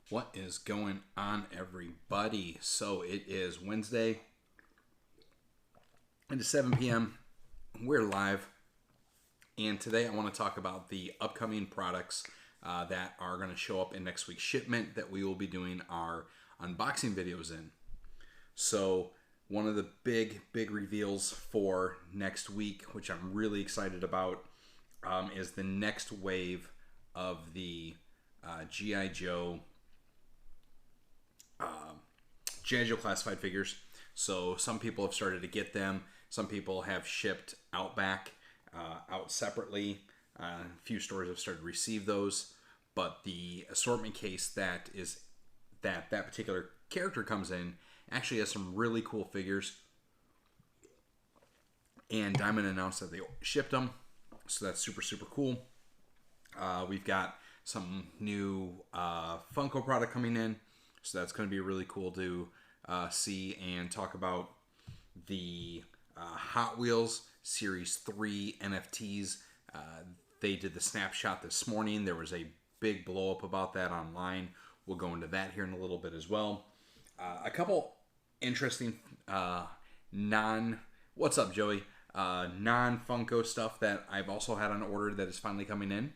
What is going on, everybody? So it is Wednesday. It is 7 p.m. We're live. And today I want to talk about the upcoming products that are going to show up in next week's shipment that we will be doing our unboxing videos in. So one of the big reveals for next week, which I'm really excited about, is the next wave of the G.I. Joe classified figures. So some people have started to get them. Some people have shipped out separately. A few stores have started to receive those. But the assortment case that particular character comes in actually has some really cool figures. And Diamond announced that they shipped them. So that's super cool. We've got some new Funko product coming in. So that's going to be really cool to see and talk about. The Hot Wheels Series 3 NFTs. They did the snapshot this morning. There was a big blow up about that online. We'll go into that here in a little bit as well. A couple interesting what's up, Joey? Non-Funko stuff that I've also had on order that is finally coming in.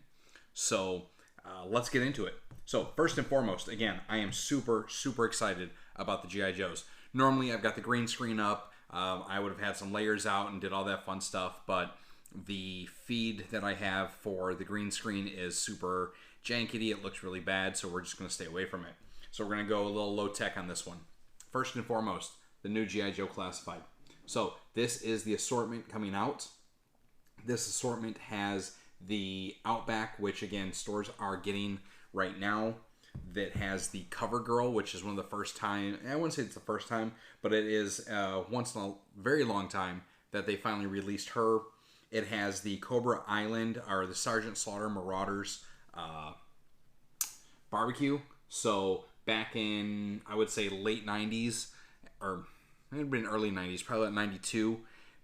So let's get into it. So first and foremost, again, I am super excited about the G.I. Joes. Normally I've got the green screen up. I would have had some layers out and did all that fun stuff, but the feed that I have for the green screen is super jankety. It looks really bad, so we're just going to stay away from it. So we're going to go a little low tech on this one. First and foremost, the new G.I. Joe Classified. So this is the assortment coming out. This assortment has the Outback, which again stores are getting right now, that has the Cover Girl, which is one of the first time, I wouldn't say it's the first time, but it is once in a very long time that they finally released her. It has the Cobra Island, or the Sergeant Slaughter Marauders barbecue. So back in, I would say, late 90s, or it had been early 90s, probably like 92,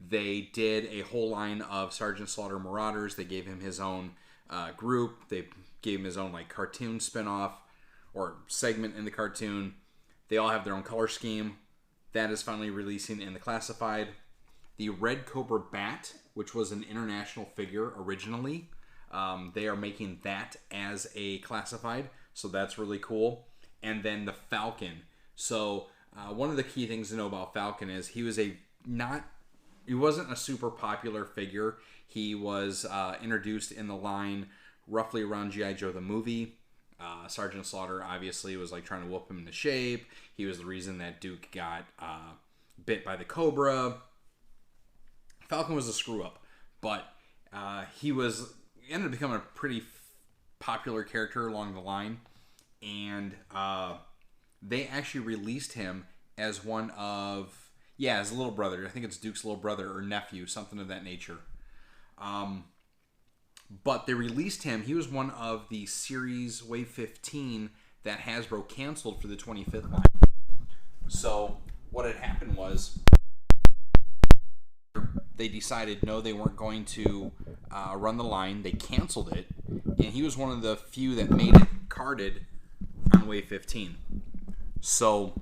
they did a whole line of Sergeant Slaughter Marauders. They gave him his own group. They gave him his own like cartoon spinoff or segment in the cartoon. They all have their own color scheme. That is finally releasing in the Classified. The Red Cobra Bat, which was an international figure originally, they are making that as a Classified, so that's really cool. And then the Falcon. So one of the key things to know about Falcon is he wasn't a super popular figure. He was introduced in the line roughly around G.I. Joe the movie. Sergeant Slaughter obviously was like trying to whoop him into shape. He was the reason that Duke got bit by the Cobra. Falcon was a screw up, but he ended up becoming a pretty popular character along the line, and they actually released him as one of, as a little brother. I think it's Duke's little brother or nephew, something of that nature. But they released him. He was one of the series Wave 15 that Hasbro canceled for the 25th line. So what had happened was they decided no, they weren't going to run the line. They canceled it, and he was one of the few that made it carded on Wave 15. So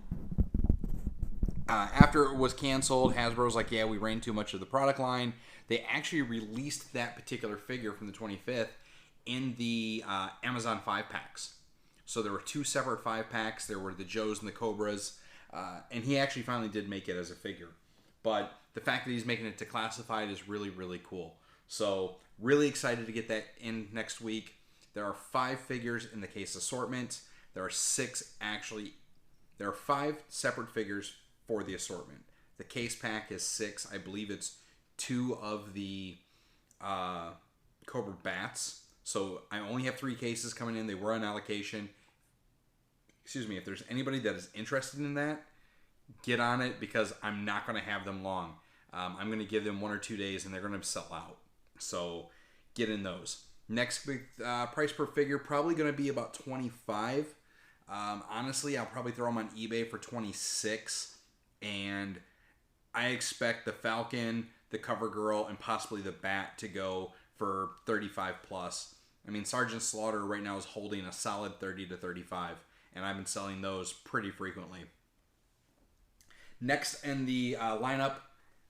after it was canceled, Hasbro was like, yeah, we ran too much of the product line. They actually released that particular figure from the 25th in the Amazon 5-packs. So there were two separate 5-packs. There were the Joes and the Cobras. And he actually finally did make it as a figure. But the fact that he's making it to Classified is really cool. So really excited to get that in next week. There are 5 figures in the case assortment. There are 5 separate figures for the assortment. The case pack is 6. I believe it's 2 of the Cobra Bats. So I only have 3 cases coming in. They were on allocation. Excuse me, if there's anybody that is interested in that, get on it, because I'm not going to have them long. I'm going to give them 1 or 2 days and they're going to sell out. So get in those. Next big price per figure, probably going to be about $25. Honestly, I'll probably throw them on eBay for $26. And I expect the Falcon, the Cover Girl, and possibly the Bat to go for $35 plus. I mean, Sergeant Slaughter right now is holding a solid $30 to $35. and I've been selling those pretty frequently. Next in the lineup,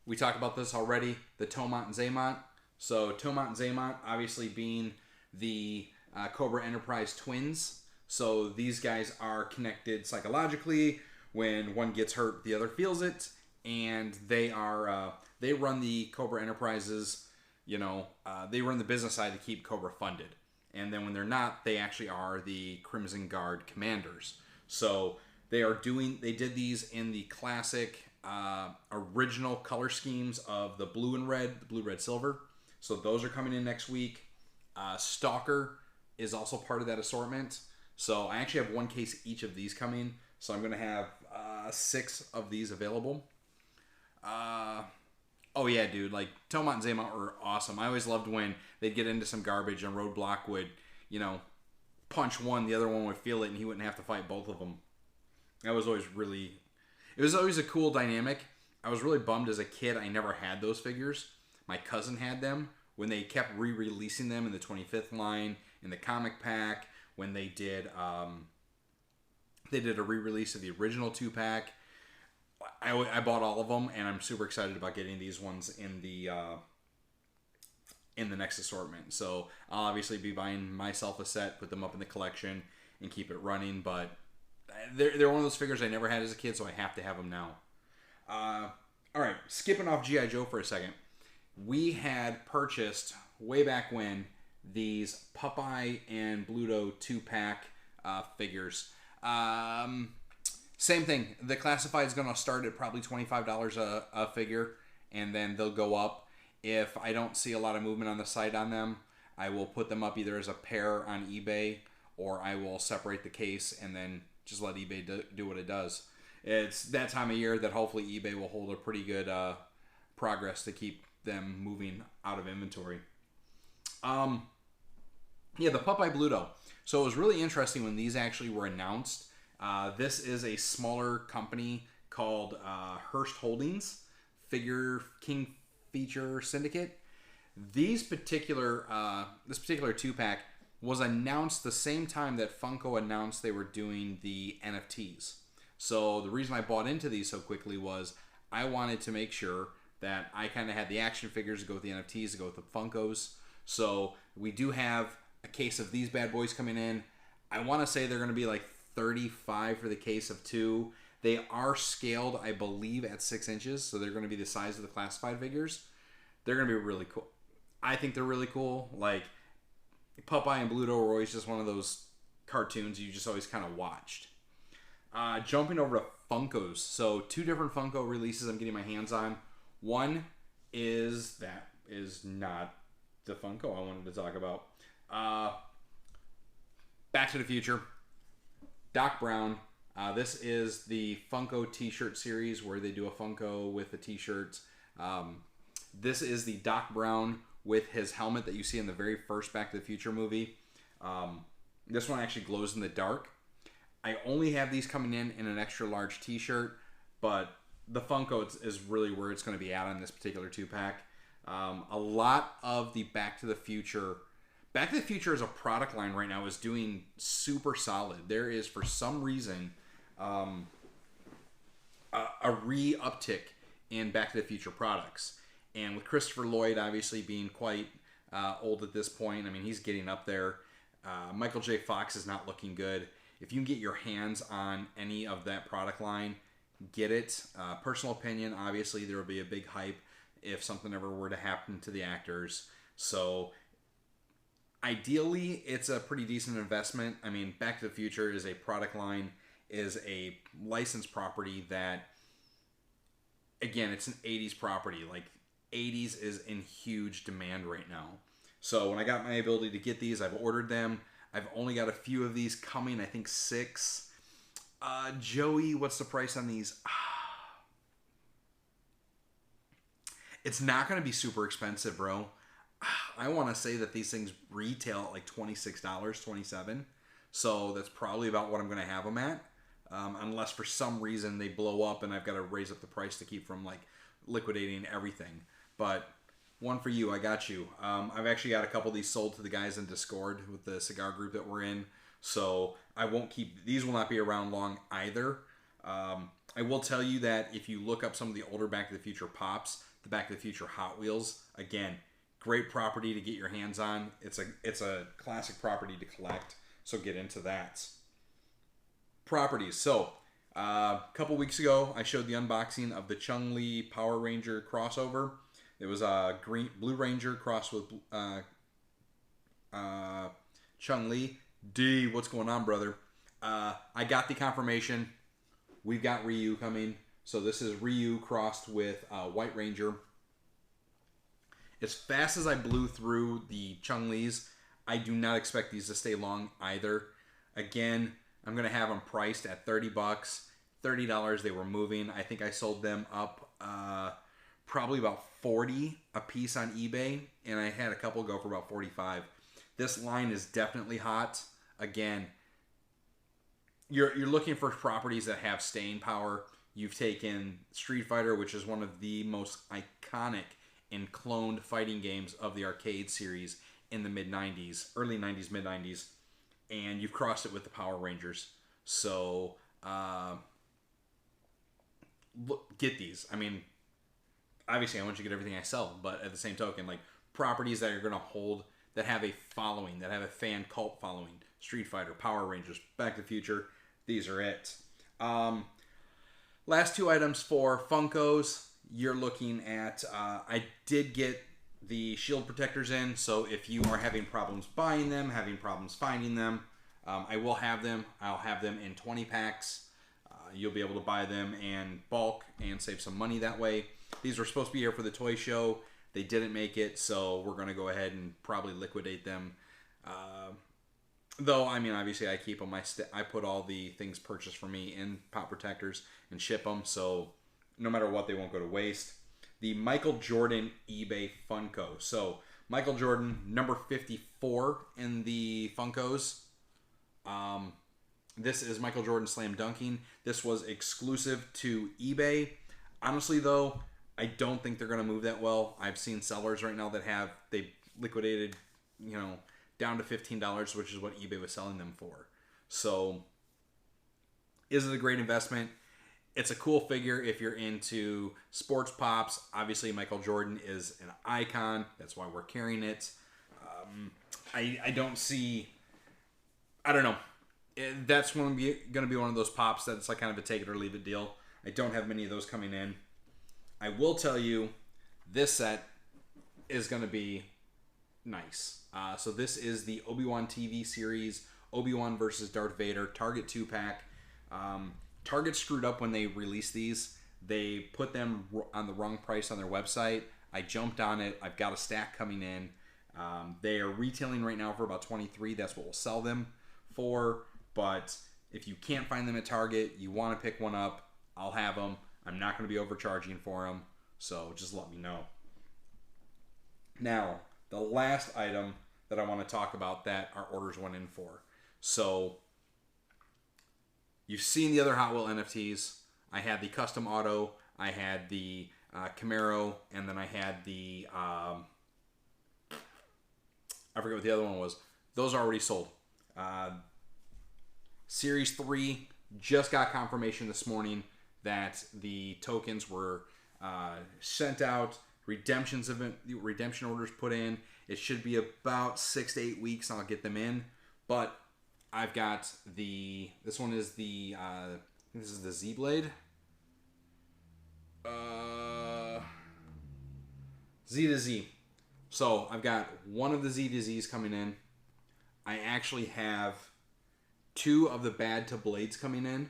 we talked about this already, the Tomax and xamot. So Tomax and xamot obviously being the Cobra Enterprise twins. So these guys are connected psychologically. When one gets hurt, the other feels it, and they run the Cobra Enterprises. They run the business side to keep Cobra funded, and then when they're not, they actually are the Crimson Guard commanders. So they did these in the classic original color schemes of the blue and red, silver. So those are coming in next week. Stalker is also part of that assortment. So I actually have one case each of these coming. So I'm going to have 6 of these available. Oh yeah, dude, like Tomax and xamot were awesome. I always loved when they'd get into some garbage and Roadblock would, punch one, the other one would feel it, and he wouldn't have to fight both of them. It was always a cool dynamic. I was really bummed as a kid I never had those figures. My cousin had them when they kept re-releasing them in the 25th line, in the comic pack, when they did a re-release of the original 2-pack. I bought all of them, and I'm super excited about getting these ones in the next assortment. So I'll obviously be buying myself a set, put them up in the collection, and keep it running. But they're one of those figures I never had as a kid, so I have to have them now. All right, skipping off G.I. Joe for a second. We had purchased, way back when, these Popeye and Bluto 2-pack figures. Same thing. The classified is going to start at probably $25 a figure, and then they'll go up. If I don't see a lot of movement on the site on them, I will put them up either as a pair on eBay, or I will separate the case and then just let eBay do what it does. It's that time of year that hopefully eBay will hold a pretty good progress to keep them moving out of inventory. The Popeye Bluto. So it was really interesting when these actually were announced. This is a smaller company called Hearst Holdings, King Feature Syndicate. This particular 2-pack was announced the same time that Funko announced they were doing the NFTs. So the reason I bought into these so quickly was I wanted to make sure that I kind of had the action figures to go with the NFTs, to go with the Funkos. So we do have a case of these bad boys coming in. I want to say they're going to be like $35 for the case of 2. They are scaled, I believe, at 6 inches, so they're going to be the size of the classified figures. They're going to be really cool. I think they're really cool. Like, Popeye and Bluto were always just one of those cartoons you just always kind of watched. Jumping over to Funkos. So 2 different Funko releases I'm getting my hands on. One is not the Funko I wanted to talk about. Back to the Future. Doc Brown. This is the Funko t-shirt series where they do a Funko with the t-shirts. This is the Doc Brown with his helmet that you see in the very first Back to the Future movie. This one actually glows in the dark. I only have these coming in an extra large t-shirt, but the Funko is really where it's going to be at on this particular 2-pack. A lot of the Back to the Future as a product line right now is doing super solid. There is, for some reason, a re-uptick in Back to the Future products. And with Christopher Lloyd obviously being quite old at this point, I mean, he's getting up there. Michael J. Fox is not looking good. If you can get your hands on any of that product line, get it. Personal opinion, obviously, there will be a big hype if something ever were to happen to the actors. So, ideally, it's a pretty decent investment. I mean, Back to the Future is a product line, is a licensed property that, again, it's an 80s property. Like, 80s is in huge demand right now. So, when I got my ability to get these, I've ordered them. I've only got a few of these coming, I think 6. Joey, what's the price on these? It's not going to be super expensive, bro. I want to say that these things retail at like $26, $27. So that's probably about what I'm going to have them at. Unless for some reason they blow up and I've got to raise up the price to keep from like liquidating everything. But one for you, I got you. I've actually got a couple of these sold to the guys in Discord with the cigar group that we're in. So I won't keep, these will not be around long either. I will tell you that if you look up some of the older Back to the Future Pops, the Back to the Future Hot Wheels, again, great property to get your hands on. It's a classic property to collect, so get into that. Properties. So, a couple weeks ago, I showed the unboxing of the Chun-Li Power Ranger crossover. It was a Blue Ranger crossed with Chun-Li. D, what's going on, brother? I got the confirmation. We've got Ryu coming. So this is Ryu crossed with White Ranger. As fast as I blew through the Chun-Li's, I do not expect these to stay long either. Again, I'm going to have them priced at $30. $30 they were moving. I think I sold them up probably about $40 a piece on eBay, and I had a couple go for about $45. This line is definitely hot. Again, you're looking for properties that have staying power. You've taken Street Fighter, which is one of the most iconic and cloned fighting games of the arcade series in the mid-90s, early 90s, mid-90s, and you've crossed it with the Power Rangers. So, get these. I mean, obviously I want you to get everything I sell, but at the same token, like, properties that are going to hold, that have a following, that have a fan cult following. Street Fighter, Power Rangers, Back to the Future, these are it. Last two items for Funkos. You're looking at, I did get the shield protectors in, so if you are having problems buying them, having problems finding them, I will have them. I'll have them in 20 packs. You'll be able to buy them in bulk and save some money that way. These were supposed to be here for the toy show. They didn't make it, so we're going to go ahead and probably liquidate them. Though, I mean, obviously I keep them. I put all the things purchased for me in pop protectors and ship them, so no matter what, they won't go to waste. The Michael Jordan eBay Funko. So, Michael Jordan, number 54 in the Funkos. This is Michael Jordan Slam Dunking. This was exclusive to eBay. Honestly, though, I don't think they're going to move that well. I've seen sellers right now that they've liquidated, down to $15, which is what eBay was selling them for. So, is it a great investment? It's a cool figure if you're into sports pops. Obviously, Michael Jordan is an icon. That's why we're carrying it. I don't see... I don't know. That's going to be one of those pops that's like kind of a take it or leave it deal. I don't have many of those coming in. I will tell you, this set is going to be nice. So this is the Obi-Wan TV series, Obi-Wan versus Darth Vader, Target 2-pack. Target screwed up when they released these. They put them on the wrong price on their website. I jumped on it. I've got a stack coming in. They are retailing right now for about $23. That's what we'll sell them for. But if you can't find them at Target, you want to pick one up, I'll have them. I'm not going to be overcharging for them, so just let me know. Now, the last item that I want to talk about that our orders went in for. So, you've seen the other Hot Wheel NFTs. I had the Custom Auto, I had the Camaro, and then I had the... I forget what the other one was. Those are already sold. Series 3 just got confirmation this morning that the tokens were sent out. Redemption orders put in. It should be about 6 to 8 weeks and I'll get them in. But I've got this one is the, I think this is the Z-Blade. Z to Z. So I've got one of the Z to Z's coming in. I actually have 2 of the Bad to Blades coming in.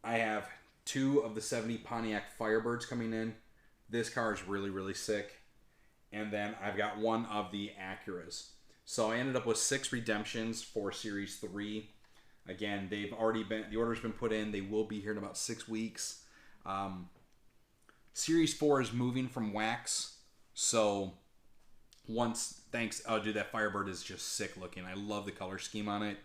I have 2 of the 70 Pontiac Firebirds coming in. This car is really, really sick. And then I've got 1 of the Acuras. So I ended up with 6 redemptions for Series 3. Again, the order's been put in. They will be here in about 6 weeks. Series 4 is moving from wax. So oh dude, that Firebird is just sick looking. I love the color scheme on it.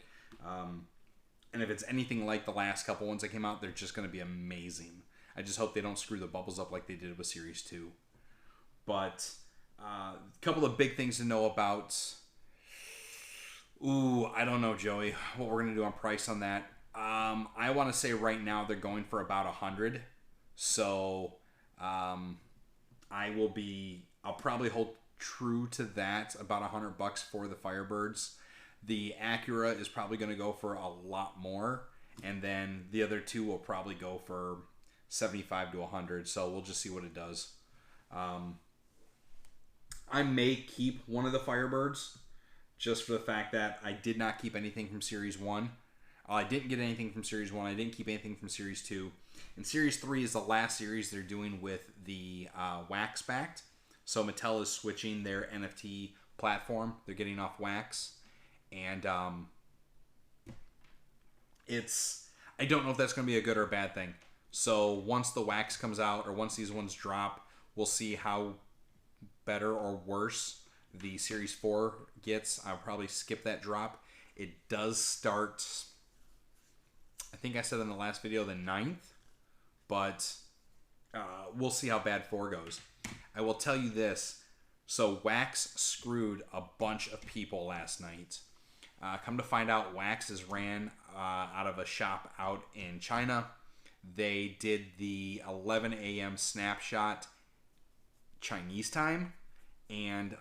And if it's anything like the last couple ones that came out, they're just going to be amazing. I just hope they don't screw the bubbles up like they did with Series 2. But a couple of big things to know about Ooh, I don't know, Joey, what we're gonna do on price on that. I want to say right now they're going for about 100. So, um, I'll probably hold true to that, about $100 for the Firebirds. The Acura is probably going to go for a lot more, and then the other two will probably go for 75 to 100. So we'll just see what it does. Um, I may keep one of the Firebirds just for the fact that I did not keep anything from Series 1. I didn't get anything from Series 1. I didn't keep anything from Series 2. And Series 3 is the last series they're doing with the wax backed. So Mattel is switching their NFT platform. They're getting off wax. And I don't know if that's going to be a good or a bad thing. So once the wax comes out, or once these ones drop, we'll see how better or worse the Series 4 gets. I'll probably skip that drop. It does start, I think I said in the last video, the 9th. But we'll see how bad 4 goes. I will tell you this. So Wax screwed a bunch of people last night. Come to find out, Wax is ran out of a shop out in China. They did the 11 a.m. snapshot Chinese time. And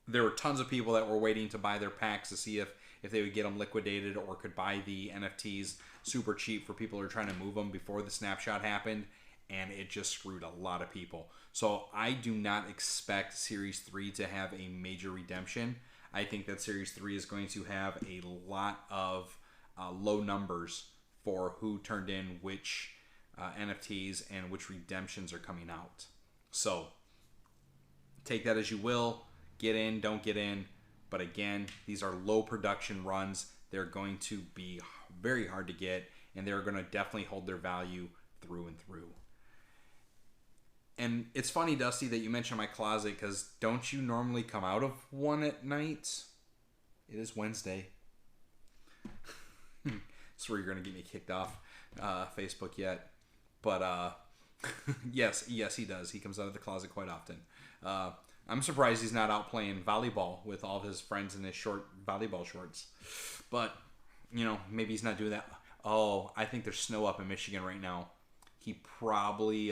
there were tons of people that were waiting to buy their packs to see if they would get them liquidated or could buy the NFTs super cheap for people who are trying to move them before the snapshot happened. And it just screwed a lot of people. So I do not expect Series 3 to have a major redemption. I think that Series 3 is going to have a lot of low numbers for who turned in which NFTs and which redemptions are coming out. So take that as you will. Get in, don't get in. But again, these are low production runs. They're going to be very hard to get, and they're going to definitely hold their value through and through. And it's funny, Dusty, that you mentioned my closet, because don't you normally come out of one at night? It is Wednesday. That's where you're going to get me kicked off Facebook yet. But yes, he does. He comes out of the closet quite often. I'm surprised he's not out playing volleyball with all of his friends in his short volleyball shorts. But, maybe he's not doing that. Oh, I think there's snow up in Michigan right now. He probably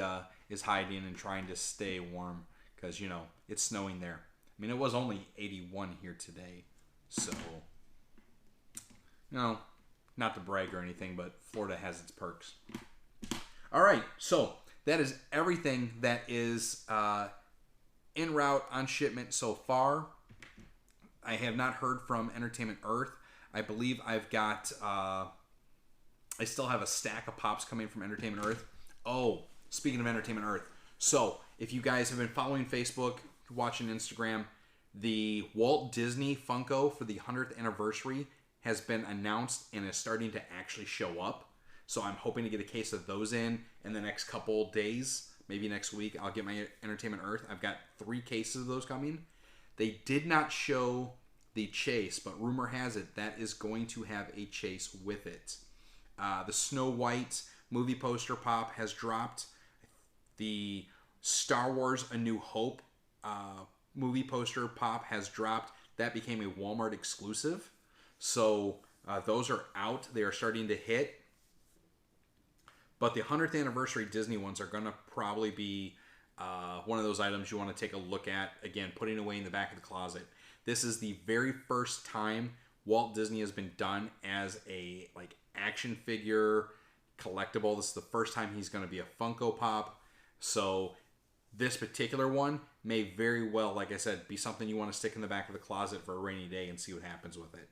is hiding and trying to stay warm because, it's snowing there. I mean, it was only 81 here today. So, not to brag or anything, but Florida has its perks. All right, so that is everything that is en route on shipment so far. I have not heard from Entertainment Earth. I believe I've got... I still have a stack of pops coming from Entertainment Earth. Oh, speaking of Entertainment Earth. So, if you guys have been following Facebook, watching Instagram, the Walt Disney Funko for the 100th anniversary has been announced and is starting to actually show up. So I'm hoping to get a case of those in the next couple days. Maybe next week I'll get my Entertainment Earth. I've got 3 cases of those coming. They did not show the chase, but rumor has it that is going to have a chase with it. The Snow White movie poster pop has dropped. The Star Wars A New Hope movie poster pop has dropped. That became a Walmart exclusive. So those are out. They are starting to hit. But the 100th anniversary Disney ones are going to probably be one of those items you want to take a look at. Again, putting away in the back of the closet. This is the very first time Walt Disney has been done as a action figure collectible. This is the first time he's going to be a Funko Pop. So this particular one may very well, like I said, be something you want to stick in the back of the closet for a rainy day and see what happens with it.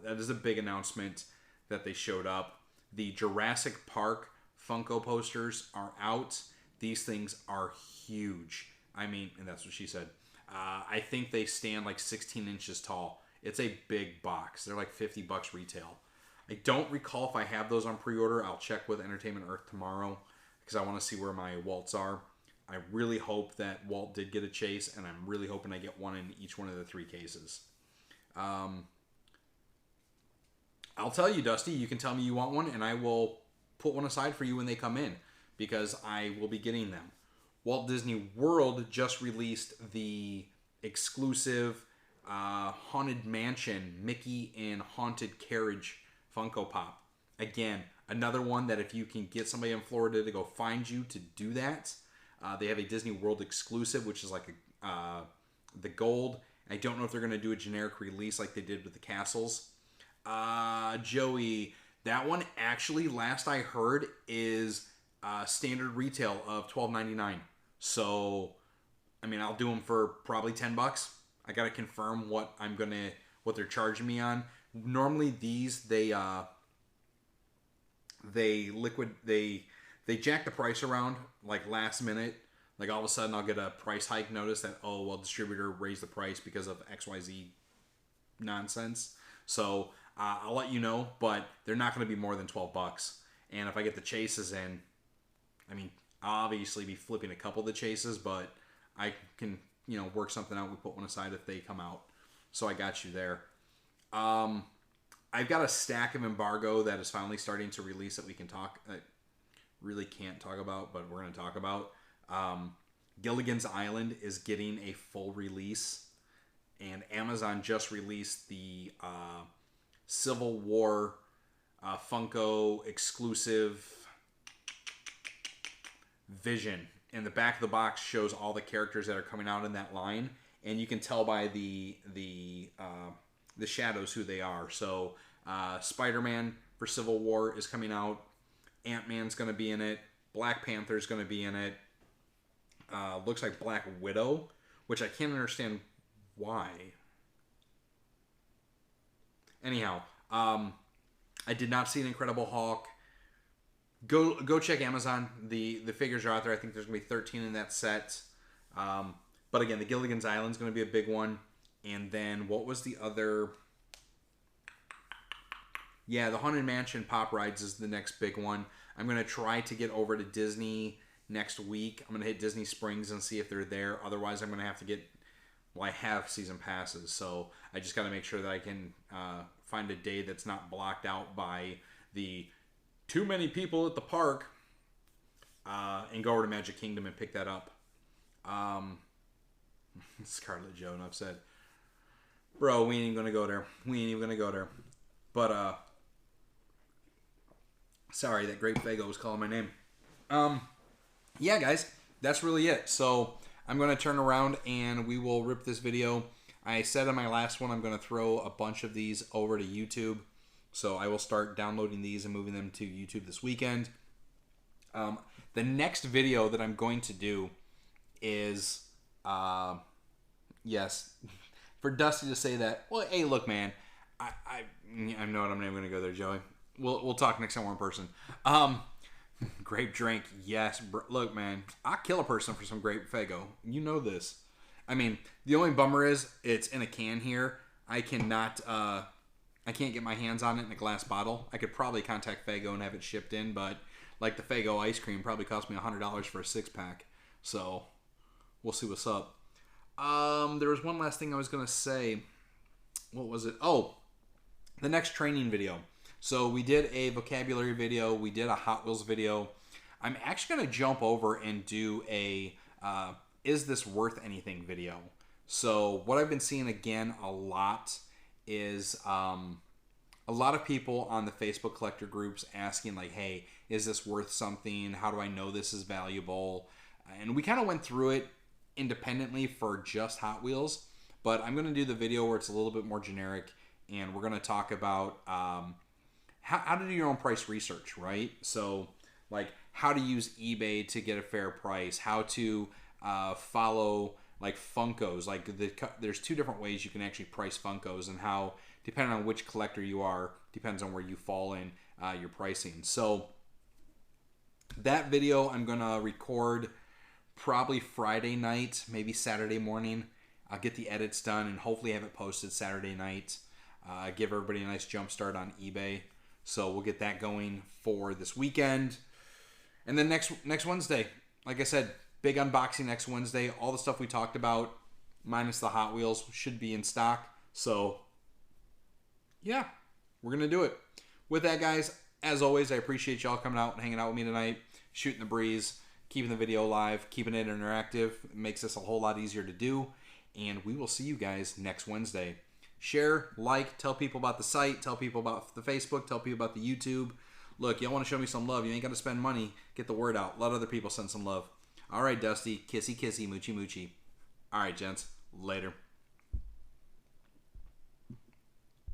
That is a big announcement that they showed up. The Jurassic Park Funko posters are out. These things are huge. I mean, and that's what she said. I think they stand 16 inches tall. It's a big box. They're $50 retail. I don't recall if I have those on pre-order. I'll check with Entertainment Earth tomorrow because I want to see where my Walts are. I really hope that Walt did get a chase, and I'm really hoping I get one in each one of the 3 cases. I'll tell you, Dusty, you can tell me you want one, and I will put one aside for you when they come in because I will be getting them. Walt Disney World just released the exclusive Haunted Mansion, Mickey and Haunted Carriage Funko Pop. Again, another one that if you can get somebody in Florida to go find you to do that. They have a Disney World exclusive, which is like the gold. I don't know if they're going to do a generic release like they did with the castles. Joey, that one actually, last I heard, is standard retail of $12.99. So, I mean, I'll do them for probably $10. I got to confirm what they're charging me on. Normally these, they jack the price around like last minute. Like all of a sudden I'll get a price hike notice that, oh, well, distributor raised the price because of XYZ nonsense. So I'll let you know, but they're not going to be more than $12. And if I get the chases in, I mean, I'll obviously be flipping a couple of the chases, but I can, work something out. We put one aside if they come out. So I got you there. I've got a stack of embargo that is finally starting to release that we can talk. I really can't talk about, but we're going to talk about. Gilligan's Island is getting a full release, and Amazon just released the Civil War Funko exclusive Vision. And the back of the box shows all the characters that are coming out in that line, and you can tell by the shadows who they are. So Spider-Man for Civil War is coming out. Ant-Man's going to be in it. Black Panther's going to be in it. Looks like Black Widow, which I can't understand why. Anyhow, I did not see an Incredible Hulk. Go check Amazon. The figures are out there. I think there's going to be 13 in that set. But again, the Gilligan's Island is going to be a big one. And then what was the other? Yeah, the Haunted Mansion Pop Rides is the next big one. I'm going to try to get over to Disney next week. I'm going to hit Disney Springs and see if they're there. Otherwise, I'm going to have to get... Well, I have season passes, so I just got to make sure that I can find a day that's not blocked out by the too many people at the park and go over to Magic Kingdom and pick that up. Scarlett Joe, enough said. Bro, we ain't even going to go there. We ain't even going to go there. But, sorry, that Grape Fago was calling my name. Yeah, guys, that's really it. So I'm going to turn around and we will rip this video. I said in my last one I'm going to throw a bunch of these over to YouTube. So I will start downloading these and moving them to YouTube this weekend. The next video that I'm going to do is, yes, for Dusty to say that, well, hey, look, man, I know what I'm never going to go there, Joey. We'll talk next time we're in person. Grape drink, yes. Look, man, I'll kill a person for some Grape Fago. You know this. I mean, the only bummer is it's in a can here. I can't get my hands on it in a glass bottle. I could probably contact Fago and have it shipped in, but like the Fago ice cream probably cost me $100 for a 6-pack. So we'll see what's up. There was one last thing I was going to say. What was it? Oh, the next training video. So we did a vocabulary video. We did a Hot Wheels video. I'm actually going to jump over and do a is this worth anything video. So what I've been seeing again a lot is a lot of people on the Facebook collector groups asking like, hey, is this worth something? How do I know this is valuable? And we kind of went through it independently for just Hot Wheels. But I'm going to do the video where it's a little bit more generic. And we're going to talk about how to do your own price research, right? So, like, how to use eBay to get a fair price, how to follow, like, Funkos. Like, there's two different ways you can actually price Funkos, and how, depending on which collector you are, depends on where you fall in your pricing. So, that video I'm going to record probably Friday night, maybe Saturday morning. I'll get the edits done and hopefully have it posted Saturday night. Give everybody a nice jump start on eBay. So we'll get that going for this weekend. And then next Wednesday, like I said, big unboxing next Wednesday. All the stuff we talked about, minus the Hot Wheels, should be in stock. So, yeah, we're going to do it. With that, guys, as always, I appreciate y'all coming out and hanging out with me tonight, shooting the breeze, keeping the video live, keeping it interactive. It makes this a whole lot easier to do. and we will see you guys next Wednesday. Share, like, tell people about the site, tell people about the Facebook, tell people about the YouTube. Look, y'all want to show me some love. You ain't got to spend money. Get the word out. Let other people send some love. All right, Dusty. Kissy, kissy, moochy, moochy. All right, gents. Later.